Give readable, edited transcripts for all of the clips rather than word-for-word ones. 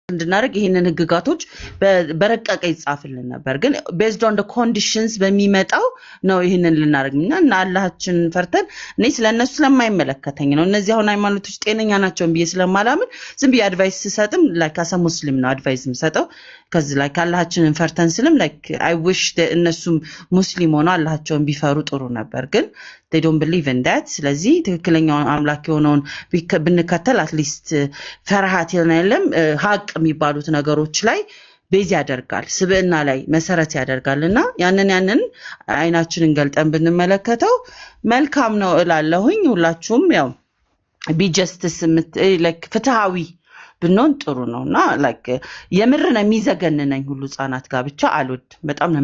እንድናደርግ ይሄንን ህግጋቶች በረቀቀ ይጻፍልን ነበር። ግን based on the conditions በሚመጣው ነው ይሄንን ልናደርግና እና አላህችን ፈርተን እኔ ስለነሱ ስለማይመለከተኝ ነው። እነዚህ አሁን ሃይማኖቶች ጤነኛ ናቸው ብዬ ስለማላምን ዝም ብዬ አድቫይስ ስሰጥም like as a muslim ነው አድቫይስ የምሰጠው ከዚህ like አላህችንን ፈርተን ስልም like I wish እነሱም ሙስሊም ሆነው አላህቸውን ቢፈሩ ጥሩ ነበር። ግን they don't believe in that ስለዚህ ትክክለኛው አምላክ የሆነውን ብንከተል at least ፈርሃት የለም ሀቅ የሚባሉት ነገሮች ላይ ቤዝ ያደርጋል ስብዕና ላይ መሰረት ያደርጋልና ያንን አይናችንን ገልጠን ብንመለከተው መልካም ነው እላለሁኝ። ሁላችሁም ያው be justice like ፍትሃዊ ብንሆን ጥሩ ነውና like የምር ነው የሚዘገነነኝ ሁሉ ህፃናት ጋር ብቻ አልወድ በጣም ነው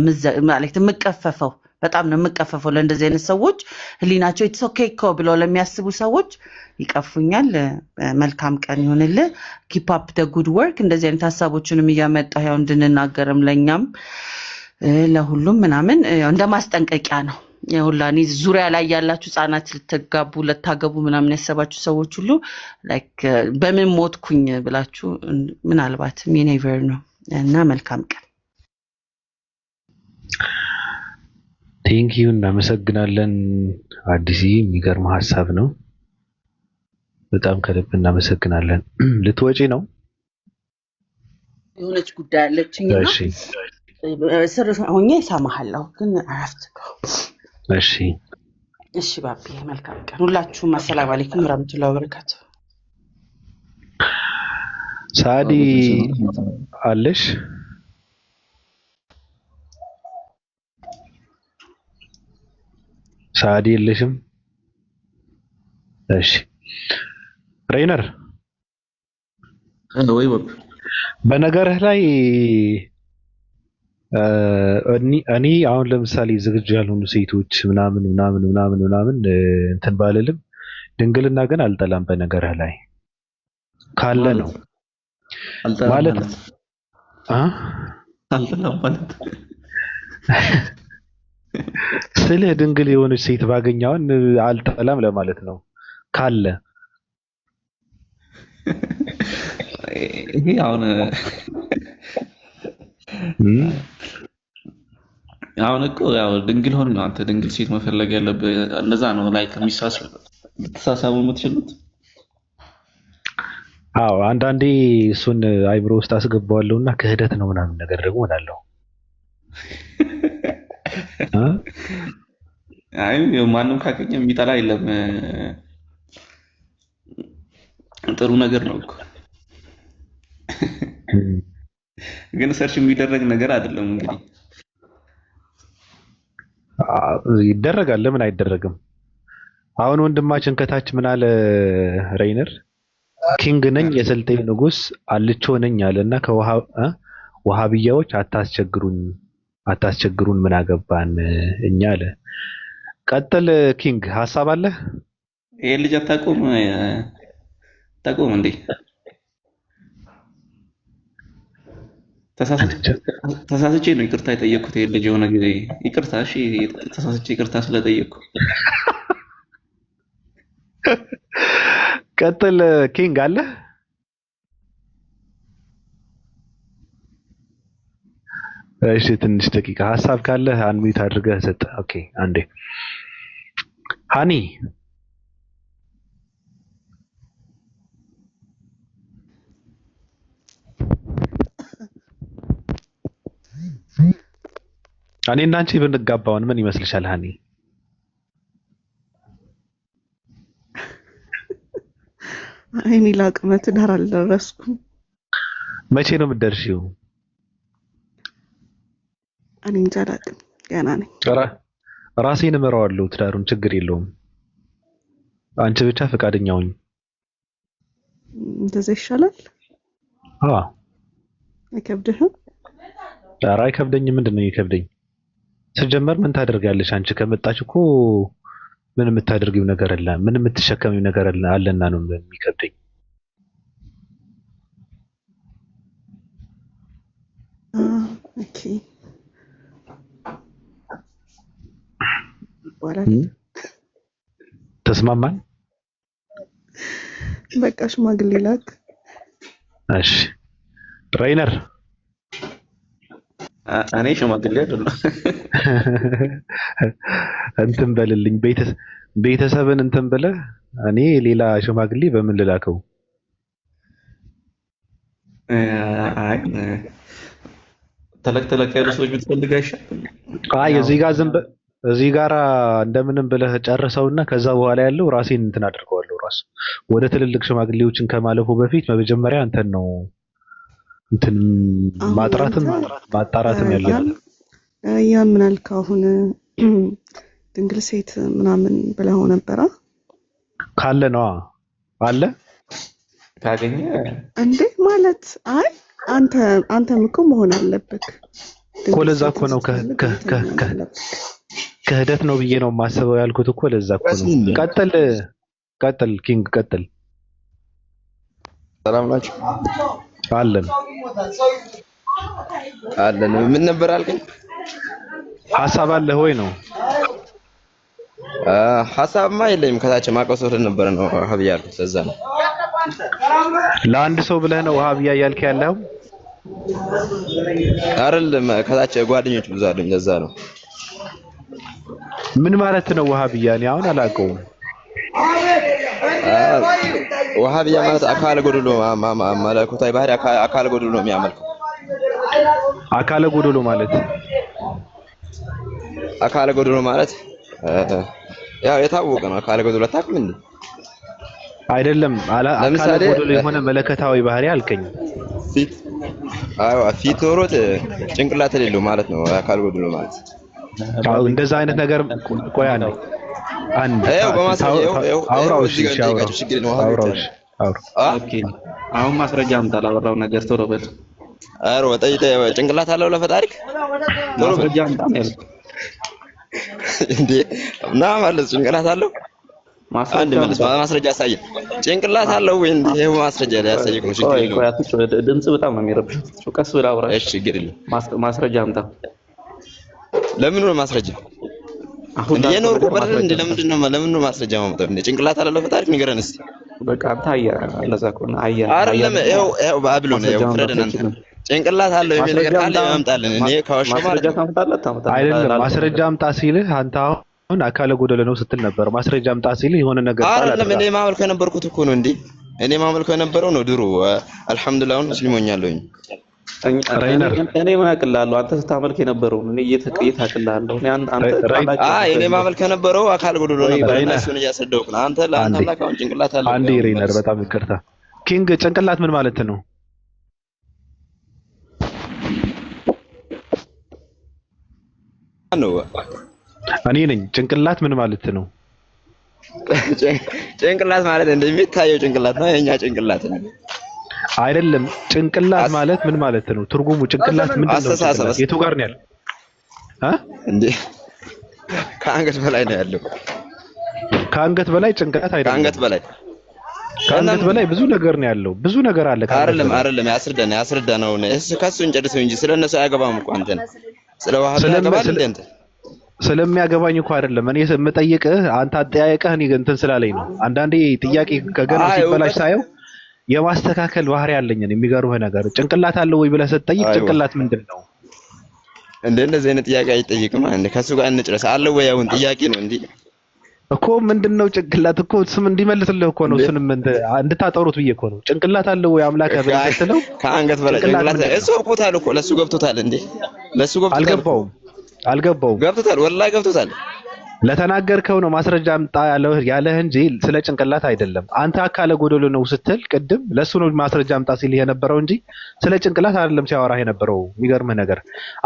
ማለት የምቀፈፈው በጣም ነው የምቀፈፈው ለእንደዚህ አይነት ሰዎች ህሊናቸው it's okay እኮ ብለው ለሚያስቡ ሰዎች ይቀፉኛል። መልካም ቀን ይሁንልህ keep up the good work እንደዚህ አይነት ሐሳቦችንም እያመጣ ያው እንድንናገርም ለኛም ለሁሉም ምናምን እንደማስጠንቀቂያ ነው። የሁላኒ ዙሪያ ላይ ያላችሁ ህፃናት ለታገቡ ምናምን ያሰባችሁ ሰዎች ሁሉ like በምን ሞትኩኝ ብላችሁ ምናልባት you never know እና መልካም ቀን ቴንክ ዩ እናመሰግናለን። አዲስ የሚገርም ሐሳብ ነው። በጣም ከልብ እናመሰግናለን። ልትወጪ ነው? የሆነች ጉዳይ አለችኝና እሺ ስር ሆኜ እሰማሃለሁ ግን አፍትከው እሺ ባቢ መልካም ቀን ሁላችሁም። አሰላሙ አለይኩም ወራህመቱላሂ ወበረካቱ። ሳዲ አለሽ? ሳዲ የለሽም? እሺ ሬይነር ወይ ወብ በነገርህ ላይ እኔ አሁን ለምሳሌ ዝግጁ ያልሆኑ ሴቶች ምናምን እንትን ባልልም ድንግልና ግን አልጠላም። በነገርህ ላይ ካለ ነው ማለት አልጠላም ማለት ስለ ድንግል የሆነች ሴት ባገኛውን አልጠላም ለማለት ነው ካለ ይሄ አሁን እኮ ያው ድንግል ሆነ አንተ ድንግል ሴት መፈለግ ያለብህ እንደዛ ነው ላይ ተሳሳቡ የምትችሉት። አዎ አንዳንዴ እሱን አይብሮ ውስጥ አስገባዋለሁና ክህደት ነው ምናምን ነገር ደግሞ እላለሁ። አይ ማንም ካገኘ የሚጠላ የለም። ጥሩ ነገር ነው እኮ ግን ሰርች የሚደረግ ነገር አይደለም። እንግዲህ ይደረጋል፣ ለምን አይደረግም? አሁን ወንድማችን ከታች ምን አለ ሬይነር ኪንግ ነኝ የስልጤ ንጉስ አልቾ ነኝ አለና ከውሃብያዎች አታስቸግሩን ምን አገባን እኛ አለ። ቀጥል ኪንግ ሐሳብ አለ? ይሄ ልጅ አታቆም እንዴ? ተሳስቼ ነው ይቅርታ የጠየቅኩት። ይሄ ልጅ የሆነ ጊዜ ይቅርታ እሺ ተሳስቼ ይቅርታ ስለጠየቅኩ ቀጥል ኪንግ አለ? እሺ ትንሽ ደቂቃ ሐሳብ ካለ አንሚት አድርገህ ሰጥ። ኦኬ አንዴ ሃኒ እኔና አንቺ ብንጋባውን ምን ይመስልሻል ሃኒ? እኔ ለአቅመ ትዳር አልደረስኩም። መቼ ነው የምትደርሺው? እኔ እንጃ አላውቅም፣ ገና ነኝ። ራሴን እመራዋለሁ ትዳሩን፣ ችግር የለውም። አንቺ ብቻ ፈቃደኛ ሁኚ። እንደዛ ይሻላል። አይከብድህም? ኧረ አይከብደኝም። ምንድን ነው የሚከብደኝ? ስጀመር ምን ታደርጋለሽ አንቺ? ከመጣች እኮ ምን የምታደርጊው ነገር አለ? ምን የምትሸከሚው ነገር አለና ነው የሚከብደኝ? ኦኬ ተስማማን? በቃ ሽማግሌ ላክ። እሺ ሬይነር እኔ ሽማግሌ አይደለም። እንትን በልልኝ ቤተሰብን እንትን ብለህ እኔ ሌላ ሽማግሌ በምን ልላከው? አይ ተለቅ ተለቅ ያሉ ሰዎች ብትፈልግ አይሻልም? አይ እዚህ ጋራ እንደምንም ብለህ ጨርሰውና ከዛ በኋላ ያለው ራሴን እንትን አድርገዋለሁ። ራሱ ወደ ትልልቅ ሽማግሌዎችን ከማለፉ በፊት መጀመሪያ እንትን ነው እንትን ማጥራትም ማጣራትም ያለብን። ያ ምን አልክ አሁን? ድንግል ሴት ምናምን ብለው ነበራ ካለ ነው አለ ካገኘ እንዴ ማለት አይ አንተም እኮ መሆን አለብክ እኮ ለዛ እኮ ነው ክህደት ነው ብዬ ነው የማስበው ያልኩት እኮ ለዛ እኮ ነው። ቀጥል ኪንግ ቀጥል። ሰላም ናችሁ? አለን ምን ነበር አልከኝ? ሐሳብ አለ ወይ ነው? ሐሳብማ የለኝም። ከታች ማቀሶት ነበር ነው ሀብያ ያልኩት ለዛ ነው። ለአንድ ሰው ብለህ ነው ሀብያ ያልክ ያለው? አይደለም ከታች ጓደኞች ብዙ አሉኝ ለዛ ነው። ምን ማለት ነው ወሃብያ? እኔ አሁን አላውቀውም። ወሃብያ ማለት አካለ ጎደሎ መለኮታዊ ባህሪ አካለ ጎደሎ ነው የሚያመልከው። አካለ ጎደሎ ማለት ያው የታወቀ ነው። አካለ ጎደሎ አታውቅም እንዴ? አይደለም አካለ ጎደሎ የሆነ መለከታዊ ባህሪ አልከኝ። ፊት ኖሮት ጭንቅላት የሌለው ማለት ነው አካለ ጎደሎ ማለት። እንደዛ አይነት ነገር ቆይ አንድ አውራውሽ ኦኬ አሁን ማስረጃ አምጣ ላወራው ነገር ቶሎ በል። አረ ወጣይ ጭንቅላት አለው ለፈጣሪክ ማስረጃ አምጣ ነው ያልኩት እንዴ? እና ማለት ጭንቅላት አለው ማስረጃ ያሳየን። ጭንቅላት አለው ወይ እንዴ? ይሄው ማስረጃ ያሳየኝ ነው። ችግር የለውም። ድምጽ በጣም ነው የሚረብሸው። ቀስ ብለህ አውራ። እሺ ችግር የለውም። ማስረጃ አምጣ። ለምን ነው ማስረጃ? አሁን የኖርኩ በረድ እንዴ? ለምን ነው ማስረጃ ማምጣው? እንዴ ጭንቅላት አለው ለፈጣሪክ ንገረን እስቲ። በቃ አንተ ለዛ ከሆነ አይደለም ይሄው ባቢሎን ይሄው ፍረደን አንተ ጭንቅላት አለው የሚል ነገር ካለ ያምጣልን። እኔ ካወሽ ማስረጃ ታምጣለህ አይደለም ማስረጃ አምጣ ሲልህ አንተ አሁን አካለ ጎደሎ ነው ስትል ነበር። ማስረጃ አምጣ ሲልህ የሆነ ነገር ታላላ አይደለም እኔ ማመልከ የነበርኩት እኮ ነው እንዴ? እኔ ማመልከ የነበረው ነው ድሮ። አልሐምዱሊላህ አሁን ሙስሊሞኛለሁኝ። እኔ ምን አቅላለሁ? አንተ ስታመልክ የነበረው እኔ እየታቅላለሁ። እኔ ማመልከ የነበረው አካለ ጎደሎ ነበር። እሱን እያስረዳሁህ ነው። አንተ ለአንተ አምላክ አሁን ጭንቅላት አለው። አንዴ ሬነር በጣም ይቅርታ ኪንግ፣ ጭንቅላት ምን ማለት ነው? እኔ ነኝ። ጭንቅላት ምን ማለት ነው? ጭንቅላት ማለት እንደሚታየው ጭንቅላት ነው። የኛ ጭንቅላት ነው አይደለም። ጭንቅላት ማለት ምን ማለት ነው? ትርጉሙ ጭንቅላት ምንድነው? የቱ ጋር ነው ያለው? እንዴ ከአንገት በላይ ነው ያለው። ከአንገት በላይ ጭንቅላት አይደለም። ከአንገት በላይ ብዙ ነገር ነው ያለው። ብዙ ነገር አለ። አይደለም ያስረዳ ነው። ከሱ እንጨርሰው እንጂ ስለነሱ አያገባም እኮ አንተ ነው። ስለ ዋሃብ ያገባል እንዴ አንተ? ስለሚያገባኝ እኮ አይደለም እኔ የምጠይቅህ። አንተ አጠያየቅህ እኔ እንትን ስላለኝ ነው። አንዳንዴ ጥያቄ ከገና ሲበላሽ ሳየው የማስተካከል ባህሪ ያለኝ ነው። የሚገርምህ ነገር ጭንቅላት አለው ወይ ብለህ ስትጠይቅ ጭንቅላት ምንድነው እንደዚህ አይነት ጥያቄ አይጠይቅም። አንዴ ከሱ ጋር እንጨርስ። አለው ወይ አሁን ጥያቄ ነው እንዴ እኮ ምንድነው ጭንቅላት እኮ ስም እንዲመልስልህ እኮ ነው። እሱንም እንድታጠሩት ብዬ እኮ ነው። ጭንቅላት አለው ወይ አምላክ ያበለተለው ከአንገት በላይ ጭንቅላት እሱ ገብቶታል እኮ ለሱ ገብቶታል እንዴ? ለሱ ገብቶታል። አልገባውም። ገብቶታል፣ ወላሂ ገብቶታል። ለተናገርከው ነው ማስረጃ አምጣ ያለህ እንጂ ስለ ጭንቅላት አይደለም። አንተ አካለ ጎደሎ ነው ስትል ቅድም ለሱ ነው ማስረጃ አምጣ ሲል የነበረው እንጂ ስለ ጭንቅላት አይደለም ሲያወራህ የነበረው። የሚገርምህ ነገር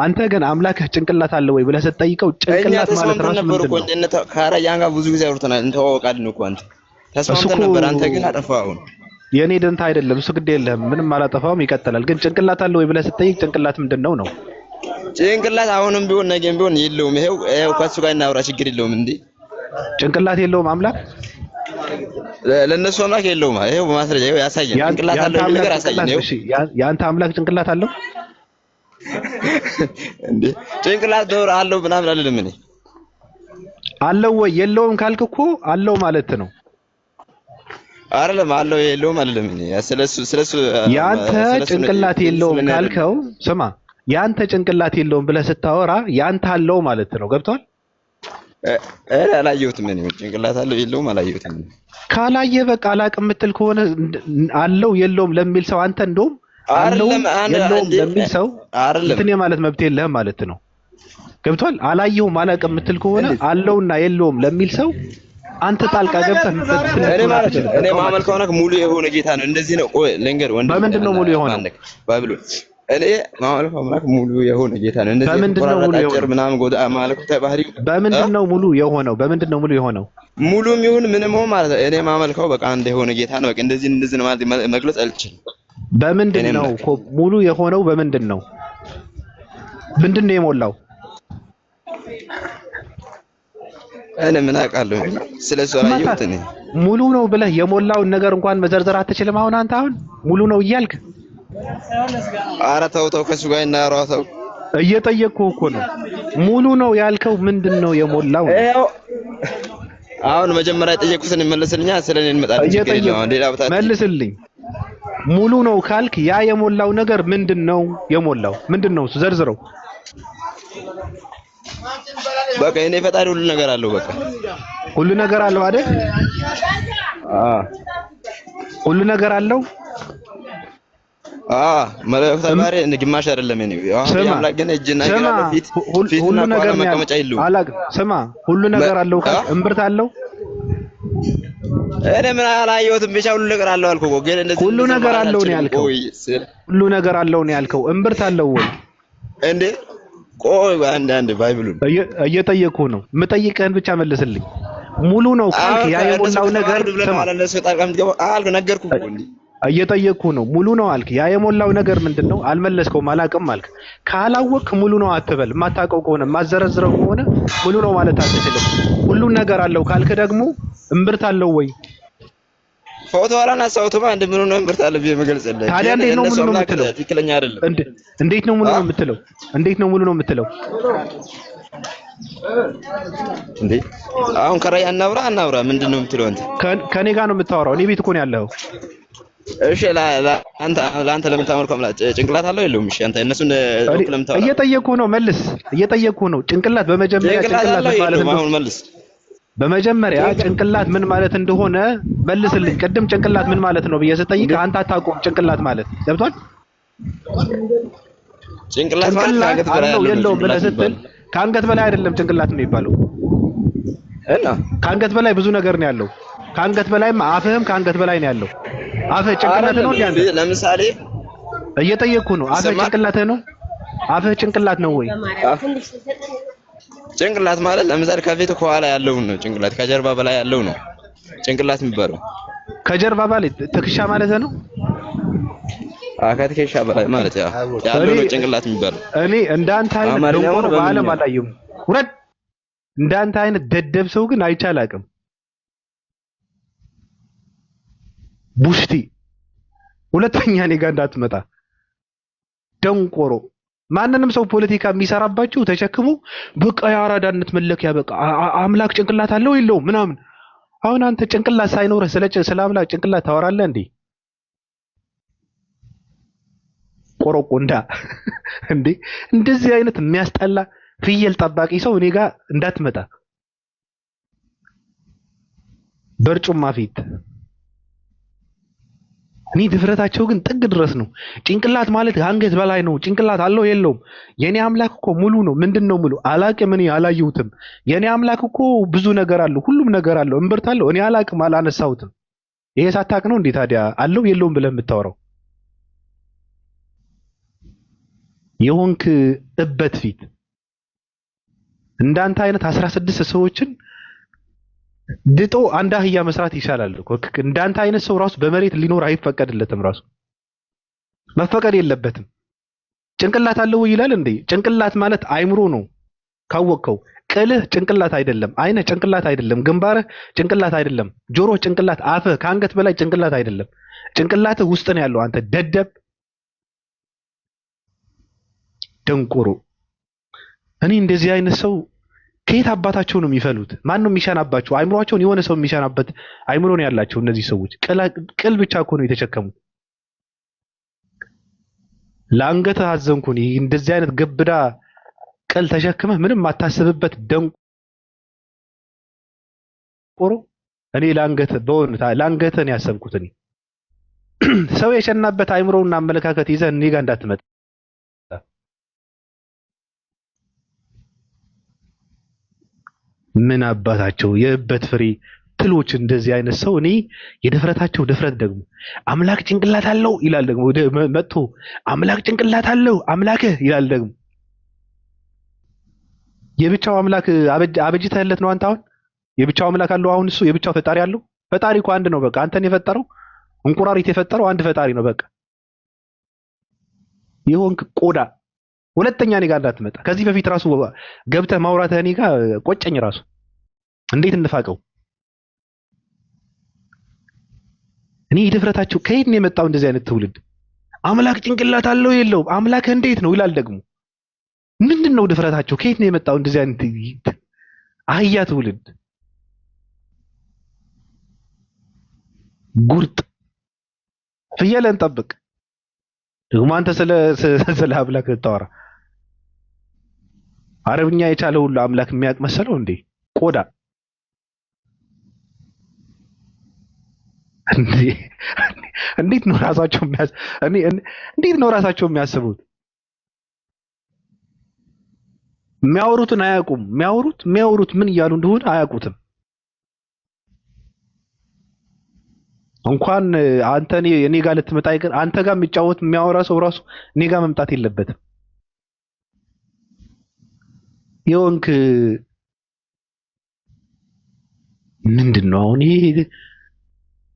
አንተ ግን አምላክህ ጭንቅላት አለ ወይ ብለህ ስትጠይቀው ጭንቅላት ማለት ራሱ ምንድን ነው? ከአረያን ጋር ብዙ ጊዜ አውርተናል፣ እንተዋወቃለን እኮ አንተ ተስማምተን ነበር። አንተ ግን አጠፋው። አሁን የኔ ደንታ አይደለም እሱ፣ ግድ የለህም ምንም አላጠፋውም፣ ይቀጥላል። ግን ጭንቅላት አለ ወይ ብለህ ስትጠይቅ ጭንቅላት ምንድነው ነው? ጭንቅላት አሁንም ቢሆን ነገም ቢሆን የለውም። ይሄው ከሱ ጋር እናውራ፣ ችግር የለውም። እንዴ ጭንቅላት የለውም አምላክ? ለነሱ አምላክ የለውም። ይሄው ማስረጃ ይሄው ያሳየን። ጭንቅላት አለው የሚል ነገር ያሳየን። ይሄው ያንተ አምላክ ጭንቅላት አለው እንዴ? ጭንቅላት ዶር አለው ምናምን አይደለም። እኔ አለው ወይ የለውም ካልክ እኮ አለው ማለት ነው። አይደለም አለው የለውም አይደለም እኔ ስለሱ ያንተ ጭንቅላት የለውም ካልከው ስማ ያንተ ጭንቅላት የለውም ብለህ ስታወራ ያንተ አለው ማለት ነው ገብቷል አላየሁትም እኔ ጭንቅላት አለው የለውም አላየሁትም ካላየ በቃ አላቅም የምትል ከሆነ አለው የለውም ለሚል ሰው አንተ እንደውም አለው የለውም ለሚል ሰው እንትን የማለት መብት የለህም ማለት ነው ገብቷል አላየሁም አላቅም የምትል ከሆነ አለውና የለውም ለሚል ሰው አንተ ጣልቃ ገብተህ እኔ ማመልከው ነው ሙሉ የሆነ ጌታ ነው እንደዚህ ነው ቆይ ልንገር ወንድ በምንድን ነው ሙሉ የሆነው ባይብሎን እኔ ማመልከው ማለት ሙሉ የሆነ ጌታ ነው እንደዚህ ቆራጣጭር ምናምን ጎዳ ማለከው ተባህሪው በምንድን ነው ሙሉ የሆነው ሙሉም ይሁን ምንም ሆነ ማለት እኔ ማመልከው በቃ አንድ የሆነ ጌታ ነው በቃ እንደዚህ ማለት መግለጽ አልችልም በምንድን ነው ሙሉ የሆነው በምንድን ነው ምንድነው የሞላው እኔ ምን አውቃለሁ ስለሱ አላየሁት እኔ ሙሉ ነው ብለህ የሞላውን ነገር እንኳን መዘርዘር አትችልም አንተ አሁን ሙሉ ነው እያልክ ኧረ ተው ከሱ ጋር እናወራው እየጠየቅኩህ እኮ ነው ሙሉ ነው ያልከው ምንድነው የሞላው አሁን መጀመሪያ የጠየቅኩትን መልስልኛ ስለኔ እንመጣለን ሌላ ቦታ መልስልኝ ሙሉ ነው ካልክ ያ የሞላው ነገር ምንድነው የሞላው ምንድነው ዘርዝረው በቃ እኔ ፈጣሪ ሁሉ ነገር አለው በቃ ሁሉ ነገር አለው አይደል ሁሉ ነገር አለው መለኮት ተባሪ ግማሽ አይደለም እኔ አምላክ ግን እጅና ፊት ሁሉ ነገር መቀመጫ ይለው አላቅ ስማ ሁሉ ነገር አለው ካል እምብርት አለው እኔ ምን አላየሁትም ብቻ ሁሉ ነገር አለው አልኩ ግን እንደዚህ ሁሉ ነገር አለው ነው ያልከው ሁሉ ነገር አለው ነው ያልከው እምብርት አለው ወይ እንዴ ቆይ አንድ ባይብሉን እየጠየቅኩ ነው የምጠይቅህን ብቻ መልስልኝ ሙሉ ነው ካልክ ያ የሞላው ነገር ነገርኩህ እንዴ እየጠየቅኩ ነው ሙሉ ነው አልክ ያ የሞላው ነገር ምንድነው አልመለስከውም አላቅም አልክ ካላወቅ ሙሉ ነው አትበል ማታውቀው ከሆነ ማዘረዝረው ከሆነ ሙሉ ነው ማለት አትችልም ሁሉ ነገር አለው ካልክ ደግሞ እምብርት አለው ወይ ፎቶ አላነሳሁትም አንድ ምን ነው እምብርት አለ በመግለጽልህ ታዲያ እንዴት ነው ሙሉ ነው የምትለው ትክክለኛ አይደለም እንዴት ነው ሙሉ ነው የምትለው እንዴ አሁን ከራይ አናውራ ምንድነው የምትለው አንተ ከኔ ጋር ነው የምታወራው እኔ ቤት እኮ ነው ያለው እሺ ለአንተ ለምን ታመልከው ጭንቅላት አለው የለውም እሺ አንተ እነሱን ለምን ታወራ እየጠየቅኩ ነው መልስ እየጠየቅኩ ነው ጭንቅላት በመጀመሪያ ጭንቅላት ማለት ነው አሁን መልስ በመጀመሪያ ጭንቅላት ምን ማለት እንደሆነ መልስልኝ ቀደም ጭንቅላት ምን ማለት ነው ብዬ ስጠይቅ አንተ አታውቁም ጭንቅላት ማለት ገብቷል ጭንቅላት ማለት አንገት በላይ የለውም ብለህ ስትል ከአንገት በላይ አይደለም ጭንቅላት የሚባለው እና ከአንገት በላይ ብዙ ነገር ነው ያለው ከአንገት በላይም አፍህም ከአንገት በላይ ነው ያለው አፍህ ጭንቅላት ነው እንዴ ለምሳሌ እየጠየቅኩ ነው አፍህ ጭንቅላት ነው አፍህ ጭንቅላት ነው ወይ ጭንቅላት ማለት ለምሳሌ ከፊት ከኋላ ያለው ነው ጭንቅላት ከጀርባ በላይ ያለው ነው ጭንቅላት የሚባለው ከጀርባ በላይ ትከሻ ማለት ነው ከትከሻ በላይ ማለት ያለው ነው ጭንቅላት የሚባለው እኔ እንዳንተ አይነት ደንቆሮ በዓለም አላየሁም ውረድ እንዳንተ አይነት ደደብ ሰው ግን አይቻላቅም ቡሽቲ ሁለተኛ እኔ ጋር እንዳትመጣ ደንቆሮ ማንንም ሰው ፖለቲካ የሚሰራባችሁ ተሸክሙ በቃ ያራዳነት መለኪያ በቃ አምላክ ጭንቅላት አለው የለውም ምናምን አሁን አንተ ጭንቅላት ሳይኖርህ ስለ አምላክ ጭንቅላት ታወራለህ እንዴ ቆሮቆንዳ እንዴ እንደዚህ አይነት የሚያስጠላ ፍየል ጠባቂ ሰው እኔ ጋር እንዳትመጣ በርጩማ ፊት እኔ ድፍረታቸው ግን ጥግ ድረስ ነው ጭንቅላት ማለት አንገት በላይ ነው ጭንቅላት አለው የለውም የኔ አምላክ እኮ ሙሉ ነው ምንድነው ሙሉ አላቅም እኔ አላየሁትም የኔ አምላክ እኮ ብዙ ነገር አለው ሁሉም ነገር አለው እምብርት አለው እኔ አላቅም አላነሳሁትም ይሄ ሳታቅ ነው እንዴ ታዲያ አለው የለውም ብለህ የምታወራው የሆንክ እበት ፊት እንዳንተ አይነት 16 ሰዎችን ድጦ አንድ አህያ መስራት ይሻላል እኮ እንዳንተ አይነት ሰው ራሱ በመሬት ሊኖር አይፈቀድለትም ራሱ መፈቀድ የለበትም ጭንቅላት አለው ይላል እንዴ ጭንቅላት ማለት አይምሮ ነው ካወቀው ቅልህ ጭንቅላት አይደለም አይነ ጭንቅላት አይደለም ግንባርህ ጭንቅላት አይደለም ጆሮ ጭንቅላት አፍህ ከአንገት በላይ ጭንቅላት አይደለም ጭንቅላትህ ውስጥ ነው ያለው አንተ ደደብ ደንቆሮ እኔ እንደዚህ አይነት ሰው ከየት አባታቸው ነው የሚፈሉት? ማን ነው የሚሸናባቸው? አይምሯቸውን የሆነ ሰው የሚሸናበት አይምሮ ነው ያላቸው እነዚህ ሰዎች። ቅል ብቻ እኮ ነው የተሸከሙት። ለአንገትህ አዘንኩኝ። እንደዚህ አይነት ገብዳ ቅል ተሸክመህ ምንም ማታስብበት ደንቆሮ። እኔ ለአንገትህ ነው ያሰብኩት። እኔ ሰው የሸናበት አይምሮውና አመለካከት ይዘህ እኔ ጋር እንዳትመጣ። ምን አባታቸው የእበት ፍሬ ትሎች እንደዚህ አይነት ሰው እኔ የድፍረታቸው ድፍረት ደግሞ አምላክ ጭንቅላት አለው ይላል። ደግሞ መጥቶ አምላክ ጭንቅላት አለው አምላክህ ይላል። ደግሞ የብቻው አምላክ አበጅተህለት ነው አንተ አሁን የብቻው አምላክ አለው። አሁን እሱ የብቻው ፈጣሪ አለው። ፈጣሪ እኮ አንድ ነው። በቃ አንተን የፈጠረው እንቁራሪት የፈጠረው አንድ ፈጣሪ ነው። በቃ የሆንክ ቆዳ ሁለተኛ እኔ ጋር እንዳትመጣ። ከዚህ በፊት ራሱ ገብተህ ማውራትህ እኔ ጋር ቆጨኝ። ራሱ እንዴት እንፋቀው። እኔ ድፍረታቸው ከየት ነው የመጣው? እንደዚህ አይነት ትውልድ አምላክ ጭንቅላት አለው የለውም አምላክ እንዴት ነው ይላል። ደግሞ ምንድነው ድፍረታቸው? ከየት ነው የመጣው? እንደዚህ አይነት አህያ ትውልድ ጉርጥ። ፍየለን ጠብቅ። ደግሞ አንተ ስለ አምላክ ልታወራ አረብኛ የቻለ ሁሉ አምላክ የሚያውቅ መሰለው እንዴ? ቆዳ እንዴት ነው ራሳቸው የሚያስቡት? የሚያወሩትን አያውቁም። የሚያወሩት ምን እያሉ እንደሆነ አያውቁትም። እንኳን አንተ እኔ ጋር ልትመጣ ይቀር አንተ ጋር የሚጫወት የሚያወራ ሰው ራሱ እኔ ጋር መምጣት የለበትም። የወንክ ምንድነው አሁን ይሄ?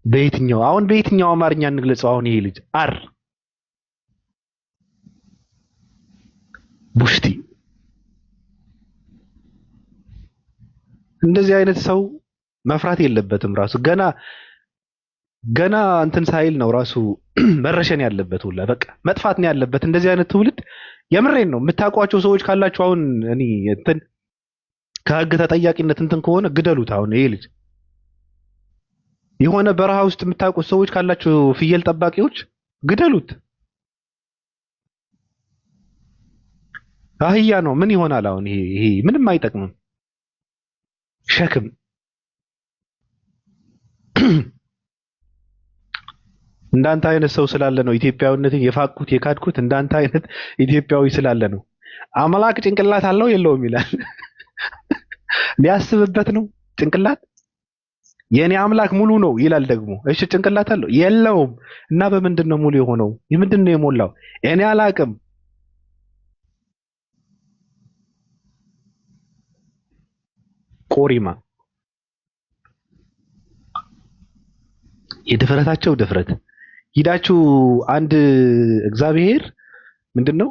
በየትኛው አማርኛ እንግለጸው? አሁን ይሄ ልጅ ቡሽቲ እንደዚህ አይነት ሰው መፍራት የለበትም። ራሱ ገና እንትን ሳይል ነው ራሱ መረሸን ያለበት። ሁላ በቃ መጥፋት ነው ያለበት። እንደዚህ አይነት ትውልድ የምሬን ነው። የምታውቋቸው ሰዎች ካላችሁ አሁን እኔ እንትን ከህግ ተጠያቂነት እንትን ከሆነ ግደሉት። አሁን ይሄ ልጅ የሆነ በረሃ ውስጥ የምታውቁት ሰዎች ካላችሁ ፍየል ጠባቂዎች ግደሉት። አህያ ነው ምን ይሆናል አሁን? ይሄ ምንም አይጠቅምም። ሸክም እንዳንተ አይነት ሰው ስላለ ነው ኢትዮጵያዊነትን የፋቅኩት የካድኩት። እንዳንተ አይነት ኢትዮጵያዊ ስላለ ነው። አምላክ ጭንቅላት አለው የለውም ይላል። ሊያስብበት ነው ጭንቅላት። የኔ አምላክ ሙሉ ነው ይላል ደግሞ። እሺ ጭንቅላት አለው የለውም? እና በምንድን ነው ሙሉ የሆነው? ምንድን ነው የሞላው? እኔ አላቅም። ቆሪማ የድፍረታቸው ድፍረት። ሂዳችሁ አንድ እግዚአብሔር ምንድነው